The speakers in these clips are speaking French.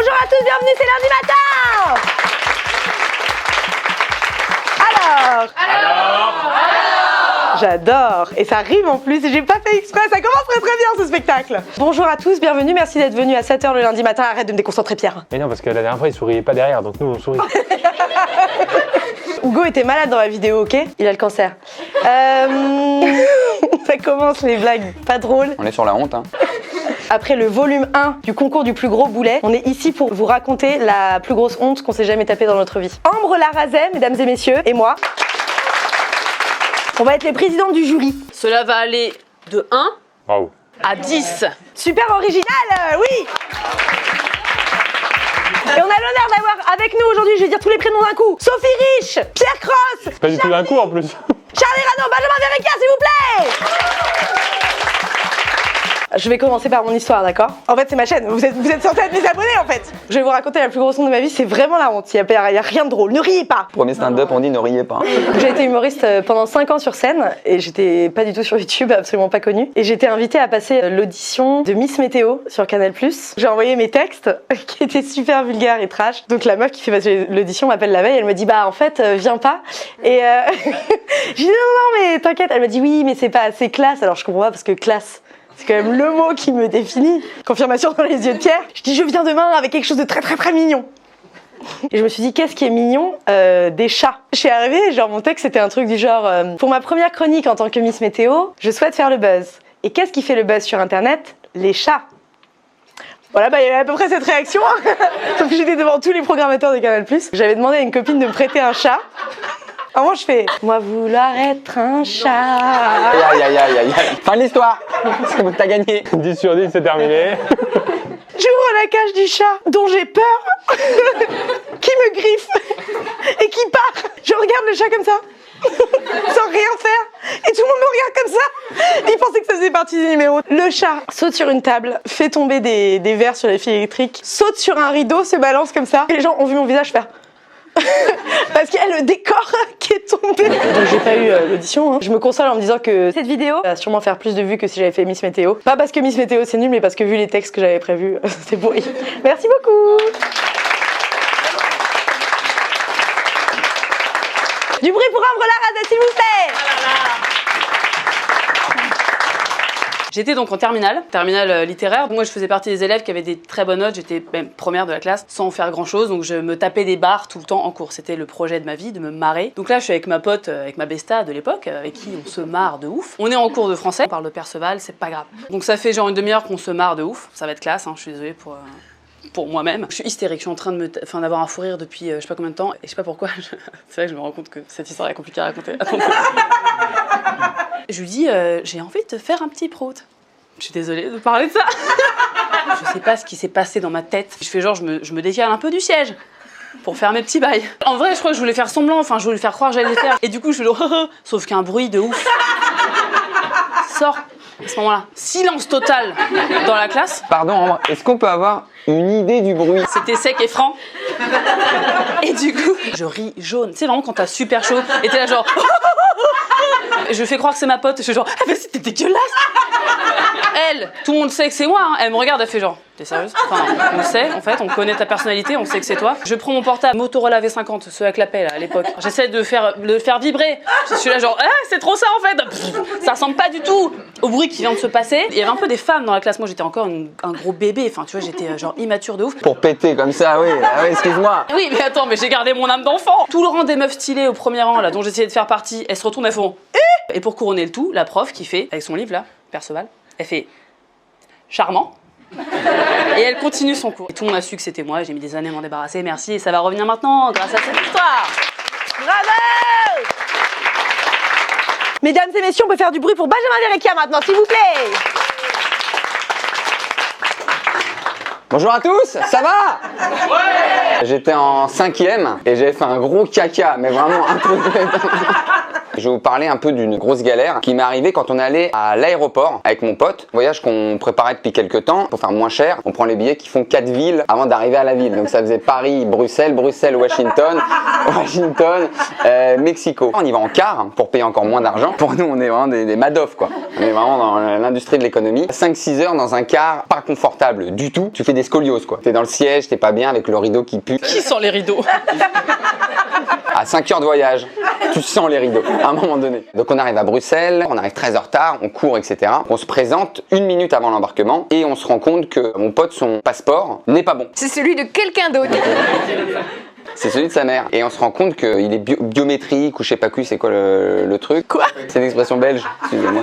Bonjour à tous, bienvenue, c'est lundi matin. Alors. J'adore. Et ça rime en plus, et j'ai pas fait exprès, ça commence très très bien ce spectacle. Bonjour à tous, bienvenue, merci d'être venus à 7h le lundi matin. Arrête de me déconcentrer, Pierre. Mais non, parce que la dernière fois, il souriait pas derrière, donc nous, on sourit. Hugo était malade dans la vidéo, ok? Il a le cancer. Ça commence les blagues pas drôles. On est sur la honte, hein. Après le volume 1 du concours du plus gros boulet, on est ici pour vous raconter la plus grosse honte qu'on s'est jamais tapée dans notre vie. Ambre Larazet, mesdames et messieurs, et moi, on va être les présidents du jury. Cela va aller de 1 Bravo. à 10. Super original, oui. Et on a l'honneur d'avoir avec nous aujourd'hui, je vais dire tous les prénoms d'un coup. Sophie Rich, Pierre Cross, Pas du tout d'un coup en plus. Charlie Rano, Benjamin Verrecka, s'il vous plaît. Je vais commencer par mon histoire, d'accord? En fait, c'est ma chaîne, vous êtes censés être mes abonnés en fait. Je vais vous raconter la plus grosse honte de ma vie, c'est vraiment la honte, il y a rien de drôle, ne riez pas. Premier stand-up, on dit ne riez pas. J'ai été humoriste pendant 5 ans sur scène et j'étais pas du tout sur YouTube, absolument pas connue. Et j'étais invitée à passer l'audition de Miss Météo sur Canal+. J'ai envoyé mes textes qui étaient super vulgaires et trash. Donc la meuf qui fait passer l'audition m'appelle la veille, elle me dit bah en fait viens pas. Et j'ai dit non mais t'inquiète, elle me dit oui mais c'est pas assez classe. Alors je comprends pas parce que classe, c'est quand même le mot qui me définit. Confirmation dans les yeux de Pierre. Je dis je viens demain avec quelque chose de très très très mignon. Et je me suis dit qu'est-ce qui est mignon? Des chats. Je suis arrivée, genre mon texte c'était un truc du genre pour ma première chronique en tant que Miss Météo, je souhaite faire le buzz. Et qu'est-ce qui fait le buzz sur internet? Les chats. Voilà, bah il y avait à peu près cette réaction. Sauf que j'étais devant tous les programmateurs de Canal+. J'avais demandé à une copine de me prêter un chat. Alors moi je fais moi vouloir être un chat. Aïe aïe aïe aïe aïe. Fin de l'histoire. C'est bon, t'as gagné. 10 sur 10, c'est terminé. J'ouvre la cage du chat dont j'ai peur, qui me griffe et qui part. Je regarde le chat comme ça, sans rien faire, et tout le monde me regarde comme ça. Il pensait que ça faisait partie du numéro. Le chat saute sur une table, fait tomber des verres sur les fils électriques, saute sur un rideau, se balance comme ça. Et les gens ont vu mon visage faire... parce qu'il y a le décor qui est tombé. Donc j'ai pas eu l'audition, hein. Je me console en me disant que cette vidéo va sûrement faire plus de vues que si j'avais fait Miss Météo. Pas parce que Miss Météo c'est nul, mais parce que vu les textes que j'avais prévus, c'était pourri. Merci beaucoup. Du bruit pour Ambre Larazet, s'il vous plaît. J'étais donc en terminale littéraire. Moi, je faisais partie des élèves qui avaient des très bonnes notes. J'étais même première de la classe sans faire grand chose. Donc, je me tapais des barres tout le temps en cours. C'était le projet de ma vie, de me marrer. Donc là, je suis avec ma pote, avec ma besta de l'époque, avec qui on se marre de ouf. On est en cours de français. On parle de Perceval, c'est pas grave. Donc, ça fait genre une demi-heure qu'on se marre de ouf. Ça va être classe, hein. Je suis désolée pour moi-même. Je suis hystérique, je suis en train de d'avoir un fou rire depuis je sais pas combien de temps. Et je sais pas pourquoi. C'est vrai que je me rends compte que cette histoire est compliquée à raconter. Je lui dis, j'ai envie de te faire un petit prout. Je suis désolée de parler de ça. Je sais pas ce qui s'est passé dans ma tête. Je fais genre, je me décale un peu du siège pour faire mes petits bails. En vrai, je crois que je voulais faire semblant, enfin, je voulais faire croire que j'allais le faire. Et du coup, je fais genre, sauf qu'un bruit de ouf sort à ce moment-là. Silence total dans la classe. Pardon, Ambre, est-ce qu'on peut avoir une idée du bruit? C'était sec et franc. Et du coup, je ris jaune. Tu sais, vraiment quand t'as super chaud et t'es là genre... Je fais croire que c'est ma pote. Je fais genre, ah mais c'était dégueulasse. Elle, tout le monde sait que c'est moi, hein. Elle me regarde, elle fait genre, t'es sérieuse? Enfin, on le sait, en fait, on connaît ta personnalité, on sait que c'est toi. Je prends mon portable, Motorola V50, ceux avec la paix, là, à l'époque. J'essaie de le faire vibrer. Je suis là genre, ah, c'est trop ça, en fait. Pff, ça ressemble pas du tout au bruit qui vient de se passer. Il y avait un peu des femmes dans la classe. Moi, j'étais encore un gros bébé. Enfin, tu vois, j'étais genre immature de ouf. Pour péter comme ça, oui. Ah oui, excuse-moi. Oui, mais attends, mais j'ai gardé mon âme d'enfant. Tout le rang des meufs stylées au premier rang, là, dont j'essayais de faire partie, elles se retournent, elles font, et pour couronner le tout, la prof qui fait, avec son livre, là, Perceval, elle fait... charmant. Et elle continue son cours. Et tout le monde a su que c'était moi, j'ai mis des années à m'en débarrasser, merci, et ça va revenir maintenant grâce à cette histoire. Bravo. Mesdames et messieurs, on peut faire du bruit pour Benjamin Verrecka maintenant, s'il vous plaît. Bonjour à tous, ça va? Ouais. J'étais en 5e et j'avais fait un gros caca, mais vraiment un truc... Je vais vous parler un peu d'une grosse galère qui m'est arrivée quand on allait à l'aéroport avec mon pote. Voyage qu'on préparait depuis quelques temps pour faire moins cher. On prend les billets qui font 4 villes avant d'arriver à la ville. Donc ça faisait Paris, Bruxelles, Bruxelles, Washington, Washington, Mexico. On y va en car pour payer encore moins d'argent. Pour nous, on est vraiment des Madoff quoi. On est vraiment dans l'industrie de l'économie. 5-6 heures dans un car, pas confortable du tout. Tu fais des scolioses quoi. T'es dans le siège, t'es pas bien avec le rideau qui pue. Qui sent les rideaux? À 5 heures de voyage, tu sens les rideaux à un moment donné. Donc on arrive à Bruxelles, on arrive 13 heures tard, on court, etc. On se présente 1 minute avant l'embarquement et on se rend compte que mon pote, son passeport n'est pas bon. C'est celui de quelqu'un d'autre. C'est celui de sa mère. Et on se rend compte qu'il est biométrique ou je sais pas quoi, c'est quoi le truc. Quoi? C'est une expression belge, excusez-moi.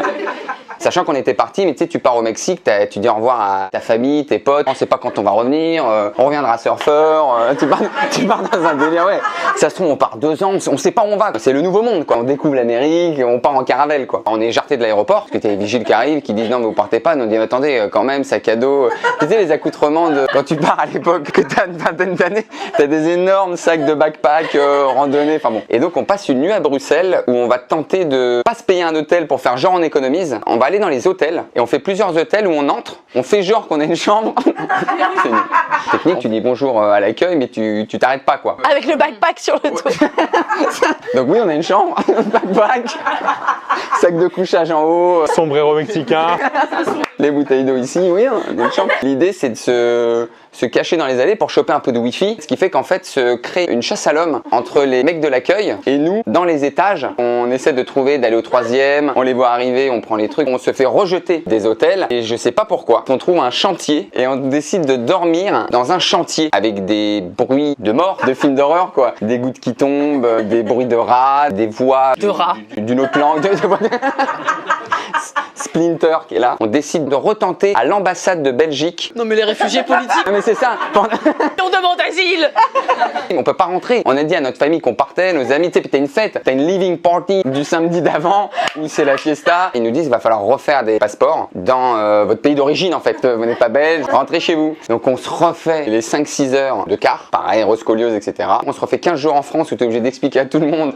Sachant qu'on était parti, mais tu sais, tu pars au Mexique, tu dis au revoir à ta famille, tes potes, on sait pas quand on va revenir, on reviendra surfeur, tu pars dans un délire, ouais. Ça se trouve, on part 2 ans, on sait pas où on va, c'est le nouveau monde, quoi. On découvre l'Amérique, on part en caravelle, quoi. On est jarté de l'aéroport, parce que t'as les vigiles qui arrivent, qui disent non, mais vous partez pas, nous on dit attendez, quand même, sac à dos. Tu sais, les accoutrements de quand tu pars à l'époque, que t'as une vingtaine d'années, t'as des énormes sacs de backpack, randonnée, enfin bon. Et donc, on passe une nuit à Bruxelles où on va tenter de pas se payer un hôtel pour faire genre on économise. On va aller dans les hôtels et on fait plusieurs hôtels où on entre, on fait genre qu'on a une chambre. C'est une technique, tu dis bonjour à l'accueil mais tu t'arrêtes pas quoi. Avec le backpack sur le dos. Donc oui on a une chambre, backpack, sac de couchage en haut, Sombrero mexicain. les bouteilles d'eau ici, oui, on a une chambre. L'idée c'est de se cacher dans les allées pour choper un peu de wifi, ce qui fait qu'en fait se crée une chasse à l'homme entre les mecs de l'accueil et nous dans les étages. On essaie de trouver, d'aller au 3e, on les voit arriver, on prend les trucs, on se fait rejeter des hôtels et je sais pas pourquoi. On trouve un chantier et on décide de dormir dans un chantier avec des bruits de mort, de films d'horreur quoi, des gouttes qui tombent, des bruits de rats, des voix De rats. d'une autre langue. Splinter qui est là. On décide de retenter à l'ambassade de Belgique. Non mais les réfugiés politiques, Ah mais c'est ça. on demande asile. On peut pas rentrer. On a dit à notre famille qu'on partait, nos amis, tu sais, puis t'as une fête, t'as une living party du samedi d'avant où c'est la fiesta. Ils nous disent il va falloir refaire des passeports dans votre pays d'origine en fait. Vous n'êtes pas belge, rentrez chez vous. Donc on se refait les 5-6 heures de car, par aéroscoliose, etc. On se refait 15 jours en France où t'es obligé d'expliquer à tout le monde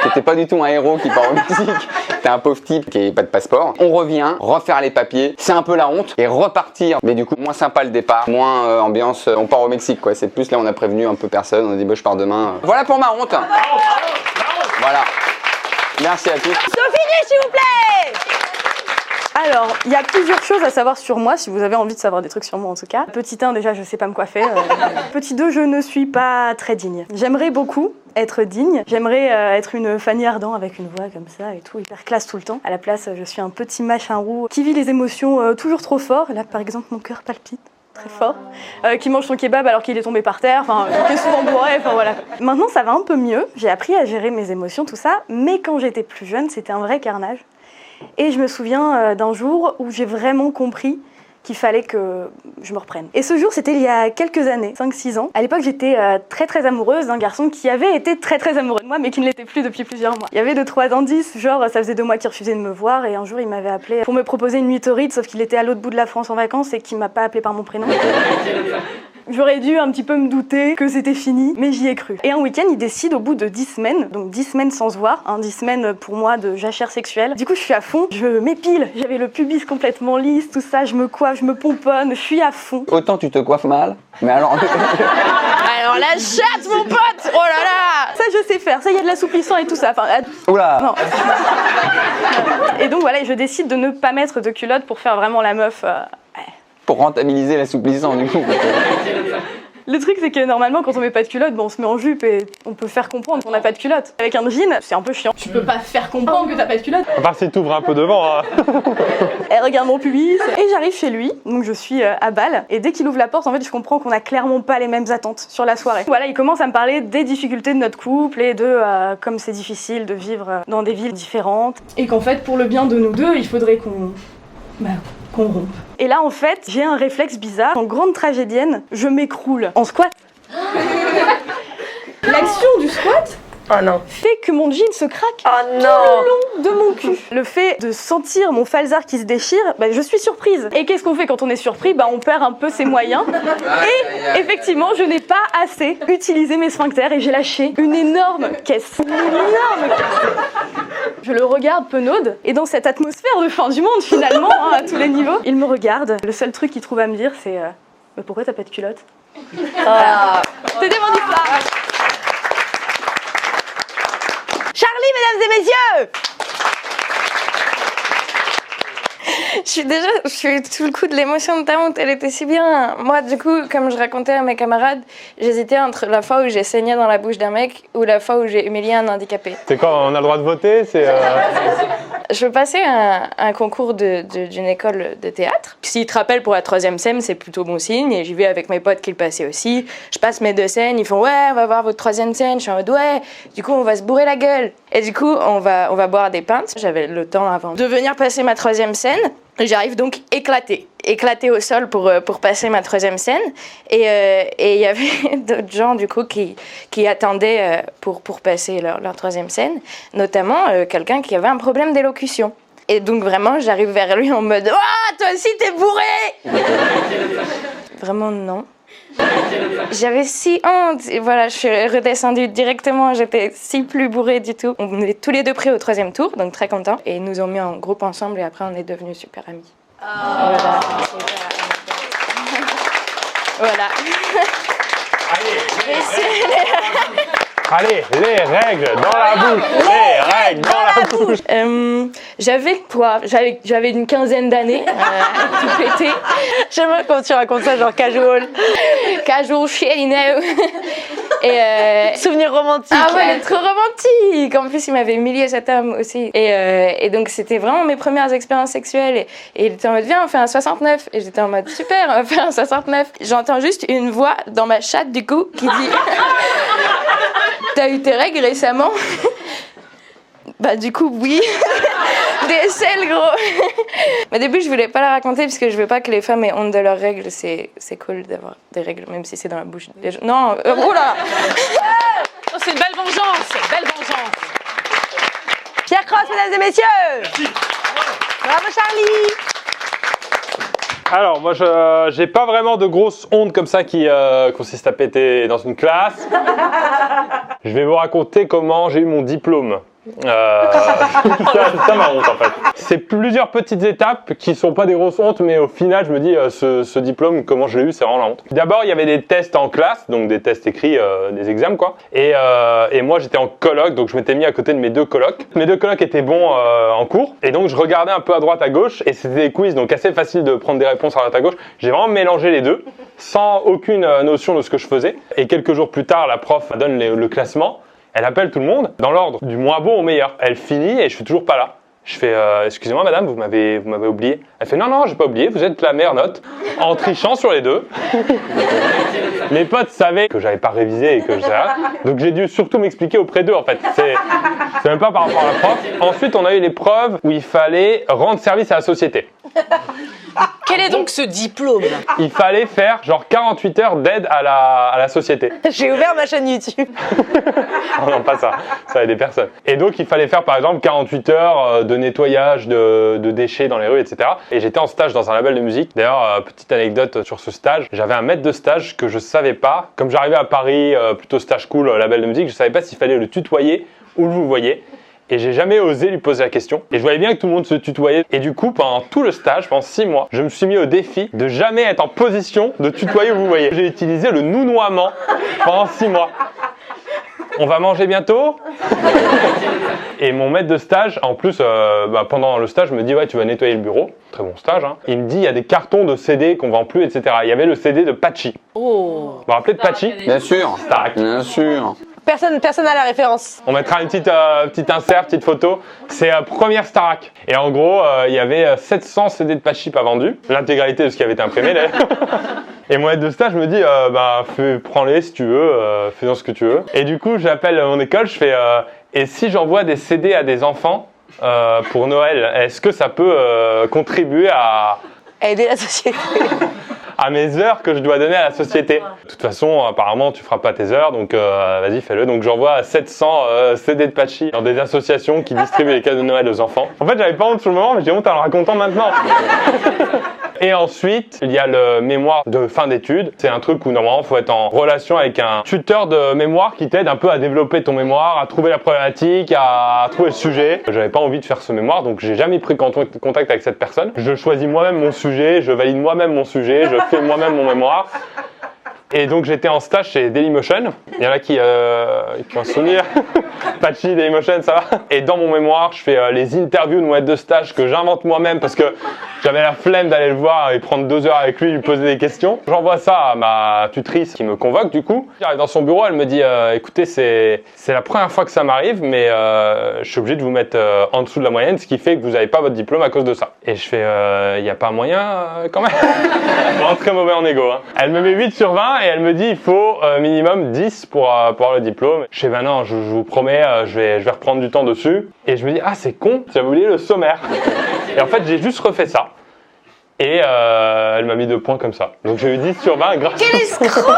que t'es pas du tout un héros qui part au Mexique. T'es un pauvre type qui n'a pas de passeport. On revient, refaire les papiers, c'est un peu la honte et repartir. Mais du coup, moins sympa le départ, moins ambiance, on part au Mexique quoi. C'est plus là, on a prévenu un peu personne, on a dit bah, je pars demain. Voilà pour ma honte. Voilà. Merci à tous. Sophie, s'il vous plaît. Alors, il y a plusieurs choses à savoir sur moi, si vous avez envie de savoir des trucs sur moi en tout cas. Petit 1, déjà, je sais pas me coiffer. Petit 2, je ne suis pas très digne. J'aimerais beaucoup être digne. J'aimerais être une Fanny Ardant avec une voix comme ça et tout, hyper classe tout le temps. À la place, je suis un petit machin roux qui vit les émotions toujours trop fort. Là, par exemple, mon cœur palpite très fort, qui mange son kebab alors qu'il est tombé par terre, enfin, qui est souvent bourré, enfin voilà. Maintenant, ça va un peu mieux. J'ai appris à gérer mes émotions, tout ça, mais quand j'étais plus jeune, c'était un vrai carnage. Et je me souviens d'un jour où j'ai vraiment compris qu'il fallait que je me reprenne. Et ce jour, c'était il y a quelques années, 5-6 ans. À l'époque, j'étais très amoureuse d'un garçon qui avait été très amoureux de moi, mais qui ne l'était plus depuis plusieurs mois. Il y avait 2-3 indices, genre ça faisait 2 mois qu'il refusait de me voir, et un jour, il m'avait appelé pour me proposer une nuit torride, sauf qu'il était à l'autre bout de la France en vacances et qu'il m'a pas appelé par mon prénom. J'aurais dû un petit peu me douter que c'était fini, mais j'y ai cru. Et un week-end, il décide au bout de 10 semaines, donc 10 semaines sans se voir, 10 semaines pour moi de jachère sexuelle. Du coup, je suis à fond, je m'épile, j'avais le pubis complètement lisse, tout ça, je me coiffe, je me pomponne, je suis à fond. Autant tu te coiffes mal, mais alors... Alors la chatte, mon pote. Oh là là. Ça, je sais faire, ça, il y a de l'assouplissant et tout ça. Enfin, Oula. non. Et donc voilà, je décide de ne pas mettre de culotte pour faire vraiment la meuf... Pour rentabiliser l'assouplissant du coup. Le truc, c'est que normalement, quand on met pas de culotte, on se met en jupe et on peut faire comprendre qu'on n'a pas de culotte. Avec un jean, c'est un peu chiant. Tu peux pas faire comprendre que t'as pas de culotte. À part si t'ouvres un peu devant. Hein. Elle regarde mon pubis. Et j'arrive chez lui, donc je suis à Bâle. Et dès qu'il ouvre la porte, en fait, je comprends qu'on a clairement pas les mêmes attentes sur la soirée. Voilà, il commence à me parler des difficultés de notre couple et de comme c'est difficile de vivre dans des villes différentes. Et qu'en fait, pour le bien de nous deux, il faudrait qu'on rompe. Et là, en fait, j'ai un réflexe bizarre. En grande tragédienne, je m'écroule en squat. L'action du squat, Oh non. fait que mon jean se craque Oh le non. long de mon cul. Le fait de sentir mon falzar qui se déchire, bah, je suis surprise. Et qu'est-ce qu'on fait quand on est surpris? Bah, on perd un peu ses moyens. Et effectivement, je n'ai pas assez utilisé mes sphincters et j'ai lâché une énorme caisse. Une énorme caisse. Je le regarde penaude et dans cette atmosphère de fin du monde finalement, à tous les niveaux, il me regarde. Le seul truc qu'il trouve à me dire, c'est mais pourquoi t'as pas de culotte? C'était mon histoire. Charlie, mesdames et messieurs. Je suis tout le coup de l'émotion de ta honte, elle était si bien. Moi, du coup, comme je racontais à mes camarades, j'hésitais entre la fois où j'ai saigné dans la bouche d'un mec ou la fois où j'ai humilié un handicapé. C'est quoi, on a le droit de voter? Je passais un concours d'une école de théâtre. S'il te rappelle pour la 3e scène, c'est plutôt bon signe. Et j'y vais avec mes potes qui le passaient aussi. Je passe mes 2 scènes, ils font ouais, on va voir votre 3e scène. Je suis en mode ouais, du coup on va se bourrer la gueule. Et du coup on va boire des pintes. J'avais le temps avant de venir passer ma 3e scène. J'arrive donc éclatée au sol pour passer ma 3e scène. Et il y avait d'autres gens du coup qui attendaient pour passer leur 3e scène, notamment quelqu'un qui avait un problème d'élocution. Et donc vraiment, j'arrive vers lui en mode « Oh, toi aussi t'es bourré !» Vraiment non. J'avais si honte. Et voilà, je suis redescendue directement. J'étais si plus bourrée du tout. On est tous les deux pris au 3e tour, donc très contents. Et ils nous ont mis en groupe ensemble et après on est devenus super amis. Voilà. Voilà. Allez, les règles dans la bouche. Les règles dans la bouche. J'avais quoi? J'avais une 15aine d'années, tout pété. J'aime bien quand tu racontes ça, genre casual. Casual shit, you know. Et Souvenir romantique. ah ouais, trop romantique. En plus, il m'avait humilié cet homme aussi. Et donc, c'était vraiment mes premières expériences sexuelles. Et il était en mode, viens, on fait un 69. Et j'étais en mode, super, on va faire un 69. J'entends juste une voix dans ma chatte, du coup, qui dit, t'as eu tes règles récemment? Bah, du coup, oui. Des selles, gros. Au début, je voulais pas la raconter parce que je veux pas que les femmes aient honte de leurs règles. C'est cool d'avoir des règles, même si c'est dans la bouche des gens. Non, oula. Oh, c'est une belle vengeance, belle vengeance. Pierre Cross, mesdames et messieurs. Bravo Charlie. Alors, moi, j'ai pas vraiment de grosses hontes comme ça qui consistent à péter dans une classe. Je vais vous raconter comment j'ai eu mon diplôme. Ça m'a honte en fait. C'est plusieurs petites étapes qui sont pas des grosses hontes, mais au final je me dis ce diplôme, comment je l'ai eu, c'est vraiment la honte. D'abord il y avait des tests en classe, donc des tests écrits, des examens quoi. Et moi j'étais en coloc, donc je m'étais mis à côté de mes 2 colocs. Mes 2 colocs étaient bons en cours, et donc je regardais un peu à droite à gauche, et c'était des quiz, donc assez facile de prendre des réponses à droite à gauche. J'ai vraiment mélangé les deux, sans aucune notion de ce que je faisais. Et quelques jours plus tard, la prof donne le classement. Elle appelle tout le monde dans l'ordre du moins bon au meilleur. Elle finit et je suis toujours pas là. Je fais excusez-moi madame, vous m'avez oublié. Elle fait non, j'ai pas oublié, vous êtes la meilleure note. En trichant sur les 2. Mes potes savaient que j'avais pas révisé et que je savais. Donc j'ai dû surtout m'expliquer auprès d'eux en fait. C'est même pas par rapport à la prof. Ensuite on a eu l'épreuve où il fallait rendre service à la société. Quel est donc ce diplôme? Il fallait faire genre 48 heures d'aide à la société. J'ai ouvert ma chaîne YouTube. Oh non, pas ça. Ça aide des personnes. Et donc, il fallait faire, par exemple, 48 heures de nettoyage de déchets dans les rues, etc. Et j'étais en stage dans un label de musique. D'ailleurs, petite anecdote sur ce stage. J'avais un maître de stage que je savais pas. Comme j'arrivais à Paris, plutôt stage cool, label de musique, je savais pas s'il fallait le tutoyer ou le vouvoyer. Et j'ai jamais osé lui poser la question. Et je voyais bien que tout le monde se tutoyait. Et du coup, pendant tout le stage, pendant 6 mois, je me suis mis au défi de jamais être en position de tutoyer ou vouvoyer. J'ai utilisé le nounoiement pendant 6 mois. On va manger bientôt. Et mon maître de stage, en plus, pendant le stage, me dit ouais, tu vas nettoyer le bureau. Très bon stage. Hein. Il me dit il y a des cartons de CD qu'on vend plus, etc. Il y avait le CD de Patchy. Oh. Vous vous rappelez de Patchy? Bien sûr. Starac. Bien sûr. Personne n'a la référence. On mettra une petite insert, petite photo. C'est première Starac. Et en gros, il y avait 700 CD de Patchy pas vendus. L'intégralité de ce qui avait été imprimé d'ailleurs. Et mon aide de stage me dit, prends-les si tu veux, fais-en ce que tu veux. Et du coup, j'appelle mon école, je fais, et si j'envoie des CD à des enfants pour Noël, est-ce que ça peut contribuer à Aider la société. à mes heures que je dois donner à la société. De toute façon, apparemment, tu feras pas tes heures, donc vas-y, fais-le. Donc j'envoie 700 CD de Patchy dans des associations qui distribuent les cadeaux de Noël aux enfants. En fait, j'avais pas honte sur le moment, mais j'ai honte en le racontant maintenant. Et ensuite, il y a le mémoire de fin d'études. C'est un truc où normalement, il faut être en relation avec un tuteur de mémoire qui t'aide un peu à développer ton mémoire, à trouver la problématique, à trouver le sujet. J'avais pas envie de faire ce mémoire, donc j'ai jamais pris contact avec cette personne. Je choisis moi-même mon sujet, je valide moi-même mon sujet, je fais moi-même mon mémoire. Et donc j'étais en stage chez Dailymotion. Il y en a qui ont un souvenir. Patchy, Dailymotion, ça va. Et dans mon mémoire, je fais les interviews de mon aide de stage que j'invente moi-même parce que j'avais la flemme d'aller le voir et prendre 2 heures avec lui, lui poser des questions. J'envoie ça à ma tutrice qui me convoque du coup. J'arrive dans son bureau, elle me dit écoutez, c'est la première fois que ça m'arrive, mais je suis obligé de vous mettre en dessous de la moyenne, ce qui fait que vous n'avez pas votre diplôme à cause de ça. Et je fais il n'y a pas moyen quand même. Vraiment très mauvais en égo. Hein. Elle me met 8 sur 20 et elle me dit il faut minimum 10 pour avoir le diplôme. Je fais ben non, je vous promets, je vais reprendre du temps dessus. Et je me dis ah c'est con, j'avais oublié le sommaire. Et en fait j'ai juste refait ça. Et elle m'a mis 2 points comme ça. Donc j'ai eu 10 sur 20 grâce Quel escroc!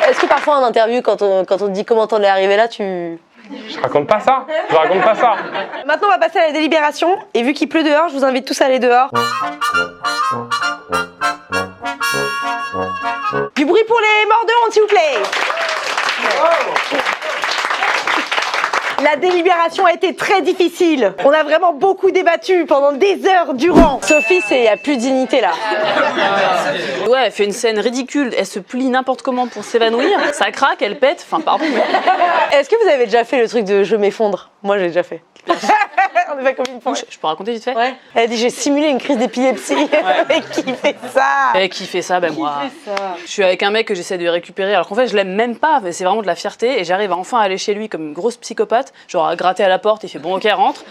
Est-ce que parfois en interview, quand on te dit comment t'en es arrivé là, tu... Je raconte pas ça. Je raconte pas ça. Maintenant, on va passer à la délibération. Et vu qu'il pleut dehors, je vous invite tous à aller dehors. Du bruit pour les morts de honte, s'il vous plaît. La délibération a été très difficile. On a vraiment beaucoup débattu pendant des heures durant. Sophie, il n'y a plus de dignité là. Ouais, elle fait une scène ridicule, elle se plie n'importe comment pour s'évanouir, ça craque, elle pète, enfin pardon. Est-ce que vous avez déjà fait le truc de je m'effondre? Moi, j'ai déjà fait. On est pas comme une fois. Je peux raconter vite fait? Ouais. Elle a dit j'ai simulé une crise d'épilepsie. Mais qui fait ça? Et qui fait ça? Ben moi. Je suis avec un mec que j'essaie de récupérer, alors qu'en fait je l'aime même pas, c'est vraiment de la fierté, et j'arrive à enfin aller chez lui comme une grosse psychopathe, genre à gratter à la porte, il fait bon ok rentre,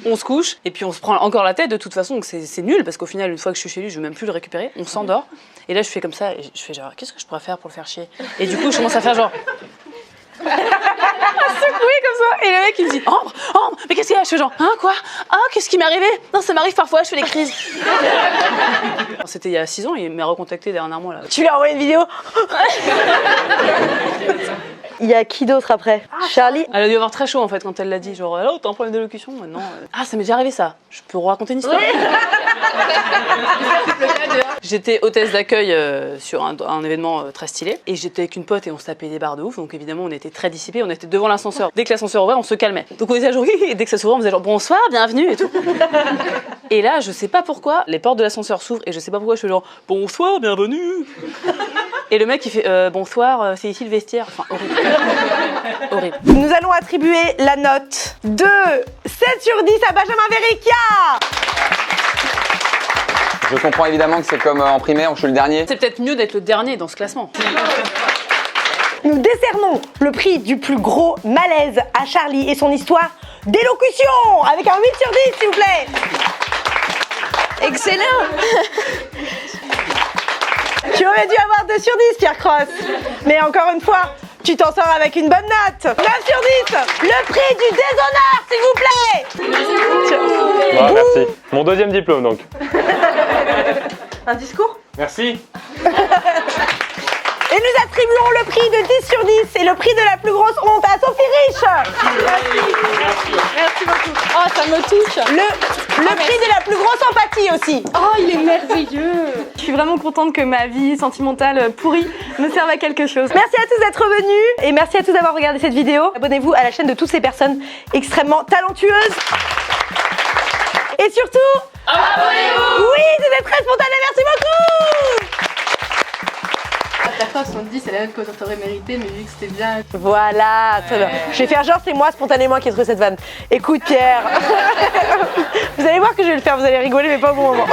on se couche, et puis on se prend encore la tête de toute façon, donc c'est nul, parce qu'au final une fois que je suis chez lui, je veux même plus le récupérer, on s'endort, et là je fais comme ça, et je fais genre qu'est-ce que je pourrais faire pour le faire chier? Et du coup je commence à faire genre... à secouer comme ça, et le mec il me dit Ambre, mais qu'est-ce qu'il y a? Je fais genre hein quoi? Ah qu'est-ce qui m'est arrivé? Non ça m'arrive parfois, je fais des crises. C'était il y a 6 ans, il m'a recontacté dernièrement là. Tu lui as envoyé une vidéo? Il y a qui d'autre après? Charlie? Elle a dû avoir très chaud en fait quand elle l'a dit, genre oh t'as un problème d'élocution maintenant. Ah ça m'est déjà arrivé ça, je peux vous raconter une histoire? J'étais hôtesse d'accueil sur un événement très stylé, et j'étais avec une pote et on se tapait des barres de ouf, donc évidemment on était très dissipés, on était devant l'ascenseur. Dès que l'ascenseur ouvrait on se calmait, donc on était genre et dès que ça s'ouvrait on faisait genre bonsoir, bienvenue et tout. Et là je sais pas pourquoi les portes de l'ascenseur s'ouvrent et je sais pas pourquoi je fais genre bonsoir, bienvenue. Et le mec il fait bonsoir, c'est ici le vestiaire, enfin horrible. Horrible. Nous allons attribuer la note de 7 sur 10 à Benjamin Verrecchia. Je comprends évidemment que c'est comme en primaire où je suis le dernier. C'est peut-être mieux d'être le dernier dans ce classement. Nous décernons le prix du plus gros malaise à Charlie et son histoire d'élocution avec un 8 sur 10 s'il vous plaît. Excellent! Tu aurais dû avoir 2 sur 10 Pierre Cross. Mais encore une fois, tu t'en sors avec une bonne note. 9 sur 10. Le prix du déshonneur s'il vous plaît. Ouais, merci. Mon 2e diplôme donc. Un discours? Merci. Et nous attribuons le prix de 10 sur 10 et le prix de la plus grosse honte à Sophie Rich. Merci beaucoup. Oh, ça me touche. Le prix de la plus grosse empathie aussi. Oh, il est merveilleux. Je suis vraiment contente que ma vie sentimentale pourrie me serve à quelque chose. Merci à tous d'être venus et merci à tous d'avoir regardé cette vidéo. Abonnez-vous à la chaîne de toutes ces personnes extrêmement talentueuses. Et surtout, abonnez-vous. Oui, c'était très spontané, merci beaucoup. La fois 70, c'est la note que t'aurais mérité, mais vu que c'était bien. Voilà, très bien. Je vais faire genre c'est moi spontanément qui ai trouvé cette vanne. Écoute Pierre, vous allez voir que je vais le faire, vous allez rigoler mais pas au bon moment.